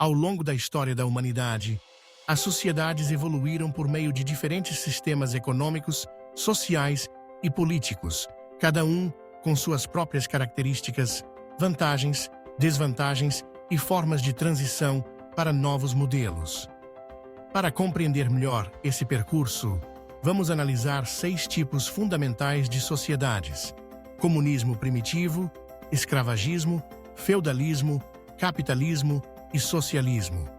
Ao longo da história da humanidade, as sociedades evoluíram por meio de diferentes sistemas econômicos, sociais e políticos, cada um com suas próprias características, vantagens, desvantagens e formas de transição para novos modelos. Para compreender melhor esse percurso, vamos analisar 6 tipos fundamentais de sociedades: comunismo primitivo, escravagismo, feudalismo, capitalismo e socialismo.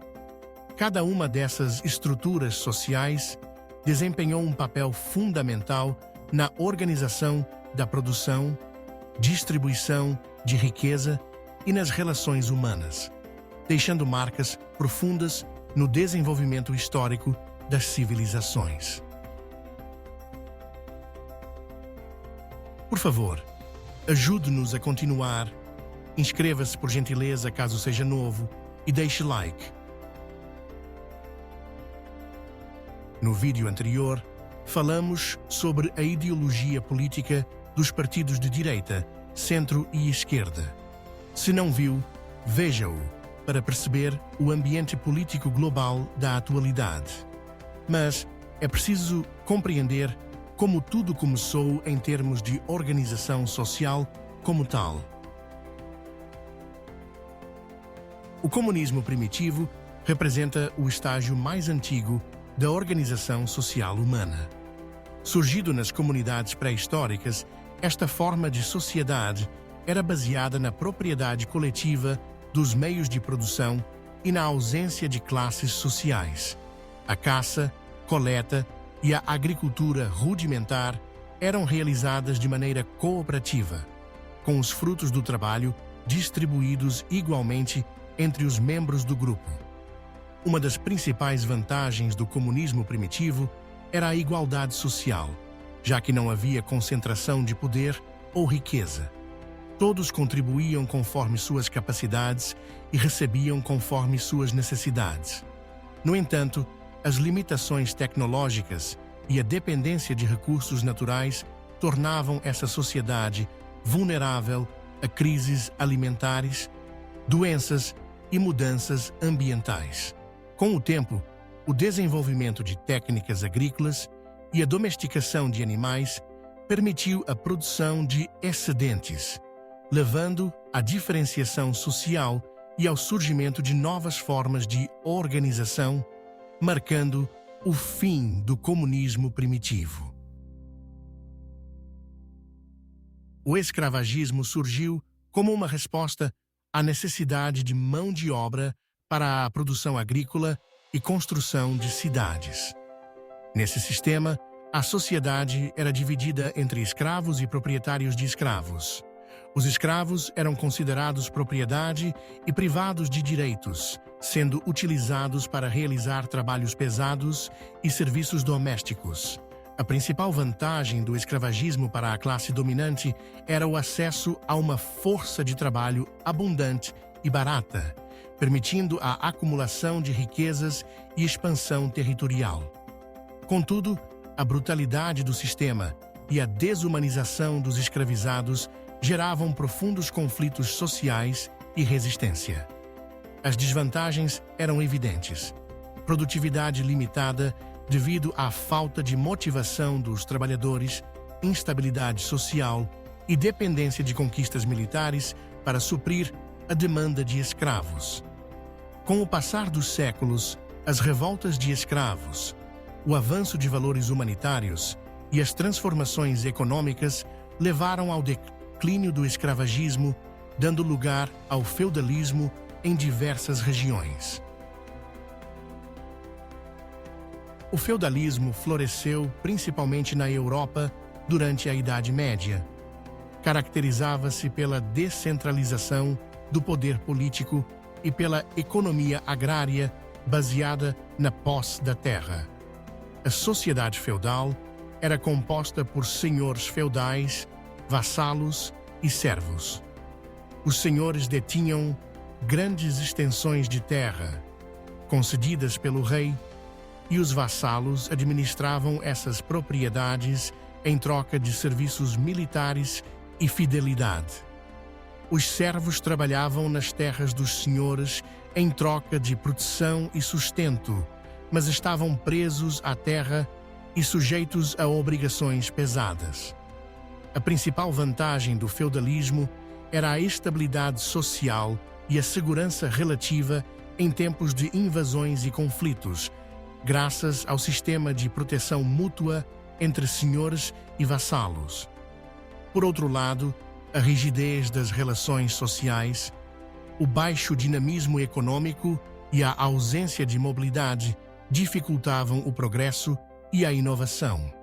Cada uma dessas estruturas sociais desempenhou um papel fundamental na organização da produção, distribuição de riqueza e nas relações humanas, deixando marcas profundas no desenvolvimento histórico das civilizações. Por favor, ajude-nos a continuar. Inscreva-se por gentileza caso seja novo e deixe like. No vídeo anterior, falamos sobre a ideologia política dos partidos de direita, centro e esquerda. Se não viu, veja-o para perceber o ambiente político global da atualidade. Mas é preciso compreender como tudo começou em termos de organização social como tal. O comunismo primitivo representa o estágio mais antigo da organização social humana. Surgido nas comunidades pré-históricas, esta forma de sociedade era baseada na propriedade coletiva dos meios de produção e na ausência de classes sociais. A caça, coleta e a agricultura rudimentar eram realizadas de maneira cooperativa, com os frutos do trabalho distribuídos igualmente entre os membros do grupo. Uma das principais vantagens do comunismo primitivo era a igualdade social, já que não havia concentração de poder ou riqueza. Todos contribuíam conforme suas capacidades e recebiam conforme suas necessidades. No entanto, as limitações tecnológicas e a dependência de recursos naturais tornavam essa sociedade vulnerável a crises alimentares, doenças e mudanças ambientais. Com o tempo, o desenvolvimento de técnicas agrícolas e a domesticação de animais permitiu a produção de excedentes, levando à diferenciação social e ao surgimento de novas formas de organização, marcando o fim do comunismo primitivo. O escravagismo surgiu como uma resposta à necessidade de mão de obra para a produção agrícola e construção de cidades. Nesse sistema, a sociedade era dividida entre escravos e proprietários de escravos. Os escravos eram considerados propriedade e privados de direitos, sendo utilizados para realizar trabalhos pesados e serviços domésticos. A principal vantagem do escravagismo para a classe dominante era o acesso a uma força de trabalho abundante e barata, permitindo a acumulação de riquezas e expansão territorial. Contudo, a brutalidade do sistema e a desumanização dos escravizados geravam profundos conflitos sociais e resistência. As desvantagens eram evidentes: produtividade limitada devido à falta de motivação dos trabalhadores, instabilidade social e dependência de conquistas militares para suprir a demanda de escravos. Com o passar dos séculos, as revoltas de escravos, o avanço de valores humanitários e as transformações econômicas levaram ao declínio do escravagismo, dando lugar ao feudalismo em diversas regiões. O feudalismo floresceu principalmente na Europa durante a Idade Média. Caracterizava-se pela descentralização do poder político e pela economia agrária baseada na posse da terra. A sociedade feudal era composta por senhores feudais, vassalos e servos. Os senhores detinham grandes extensões de terra, concedidas pelo rei, e os vassalos administravam essas propriedades em troca de serviços militares e fidelidade. Os servos trabalhavam nas terras dos senhores em troca de proteção e sustento, mas estavam presos à terra e sujeitos a obrigações pesadas. A principal vantagem do feudalismo era a estabilidade social e a segurança relativa em tempos de invasões e conflitos, graças ao sistema de proteção mútua entre senhores e vassalos. Por outro lado, a rigidez das relações sociais, o baixo dinamismo econômico e a ausência de mobilidade dificultavam o progresso e a inovação.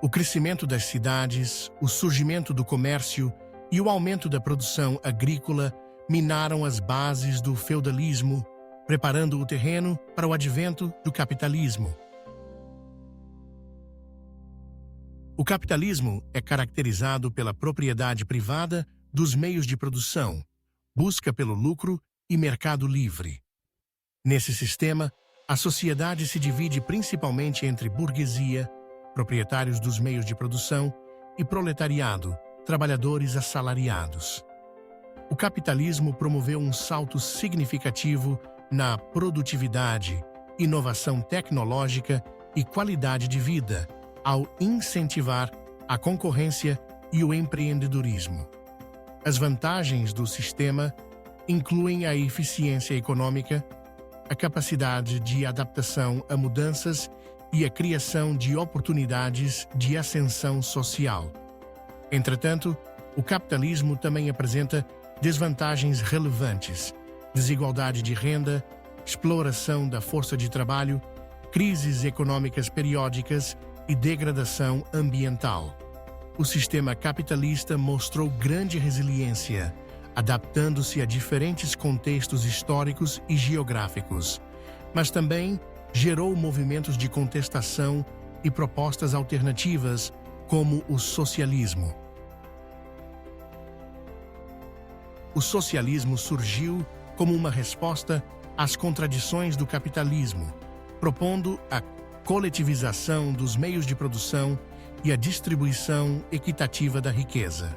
O crescimento das cidades, o surgimento do comércio e o aumento da produção agrícola minaram as bases do feudalismo, preparando o terreno para o advento do capitalismo. O capitalismo é caracterizado pela propriedade privada dos meios de produção, busca pelo lucro e mercado livre. Nesse sistema, a sociedade se divide principalmente entre burguesia, proprietários dos meios de produção, e proletariado, trabalhadores assalariados. O capitalismo promoveu um salto significativo na produtividade, inovação tecnológica e qualidade de vida, ao incentivar a concorrência e o empreendedorismo. As vantagens do sistema incluem a eficiência econômica, a capacidade de adaptação a mudanças e a criação de oportunidades de ascensão social. Entretanto, o capitalismo também apresenta desvantagens relevantes: desigualdade de renda, exploração da força de trabalho, crises econômicas periódicas e degradação ambiental. O sistema capitalista mostrou grande resiliência, adaptando-se a diferentes contextos históricos e geográficos, mas também gerou movimentos de contestação e propostas alternativas, como o socialismo. O socialismo surgiu como uma resposta às contradições do capitalismo, propondo a coletivização dos meios de produção e a distribuição equitativa da riqueza.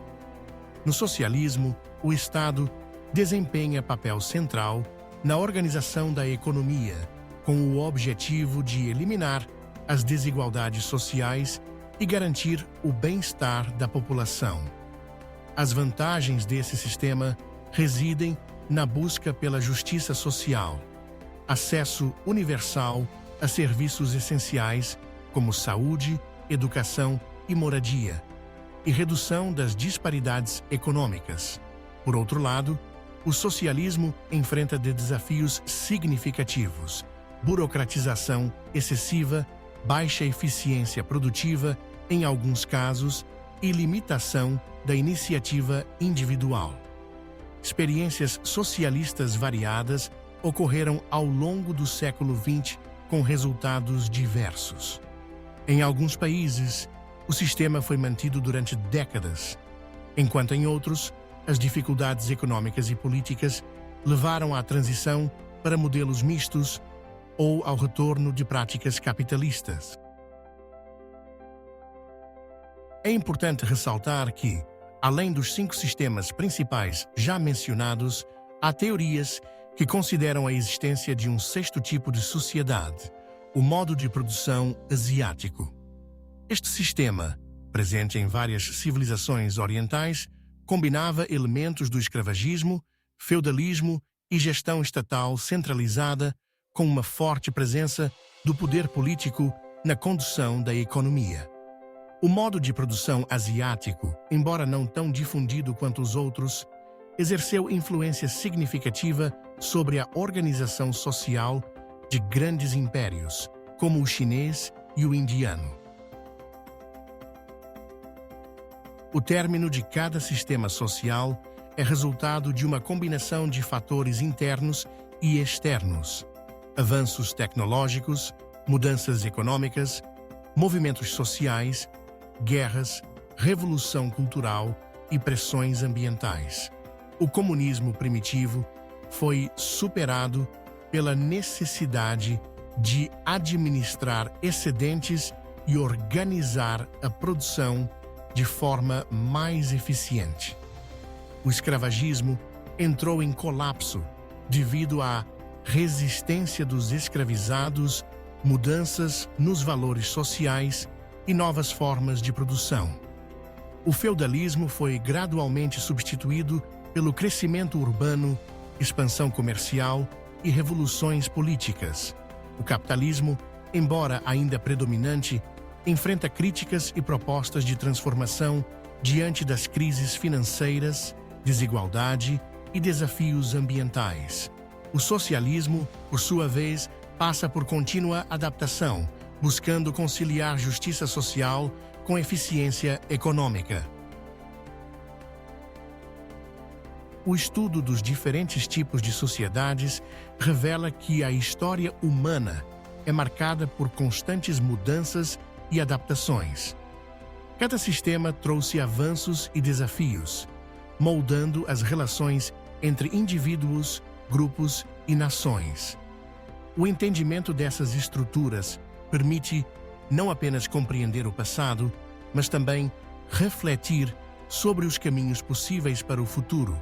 No socialismo, o Estado desempenha papel central na organização da economia, com o objetivo de eliminar as desigualdades sociais e garantir o bem-estar da população. As vantagens desse sistema residem na busca pela justiça social, acesso universal a serviços essenciais como saúde, educação e moradia, e redução das disparidades econômicas. Por outro lado, o socialismo enfrenta desafios significativos: burocratização excessiva, baixa eficiência produtiva em alguns casos e limitação da iniciativa individual. Experiências socialistas variadas ocorreram ao longo do século XX com resultados diversos. Em alguns países, o sistema foi mantido durante décadas, enquanto em outros, as dificuldades econômicas e políticas levaram à transição para modelos mistos ou ao retorno de práticas capitalistas. É importante ressaltar que, além dos 5 sistemas principais já mencionados, há teorias que consideram a existência de um 6º tipo de sociedade, o modo de produção asiático. Este sistema, presente em várias civilizações orientais, combinava elementos do escravagismo, feudalismo e gestão estatal centralizada, com uma forte presença do poder político na condução da economia. O modo de produção asiático, embora não tão difundido quanto os outros, exerceu influência significativa sobre a organização social de grandes impérios, como o chinês e o indiano. O término de cada sistema social é resultado de uma combinação de fatores internos e externos: avanços tecnológicos, mudanças econômicas, movimentos sociais, guerras, revolução cultural e pressões ambientais. O comunismo primitivo foi superado pela necessidade de administrar excedentes e organizar a produção de forma mais eficiente. o escravagismo entrou em colapso devido à resistência dos escravizados, mudanças nos valores sociais e novas formas de produção. O feudalismo foi gradualmente substituído pelo crescimento urbano, expansão comercial e revoluções políticas. O capitalismo, embora ainda predominante, enfrenta críticas e propostas de transformação diante das crises financeiras, desigualdade e desafios ambientais. O socialismo, por sua vez, passa por contínua adaptação, buscando conciliar justiça social com eficiência econômica. O estudo dos diferentes tipos de sociedades revela que a história humana é marcada por constantes mudanças e adaptações. Cada sistema trouxe avanços e desafios, moldando as relações entre indivíduos, grupos e nações. O entendimento dessas estruturas permite não apenas compreender o passado, mas também refletir sobre os caminhos possíveis para o futuro,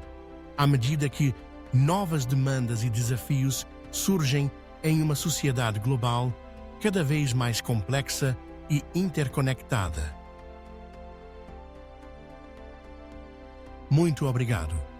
à medida que novas demandas e desafios surgem em uma sociedade global cada vez mais complexa e interconectada. Muito obrigado.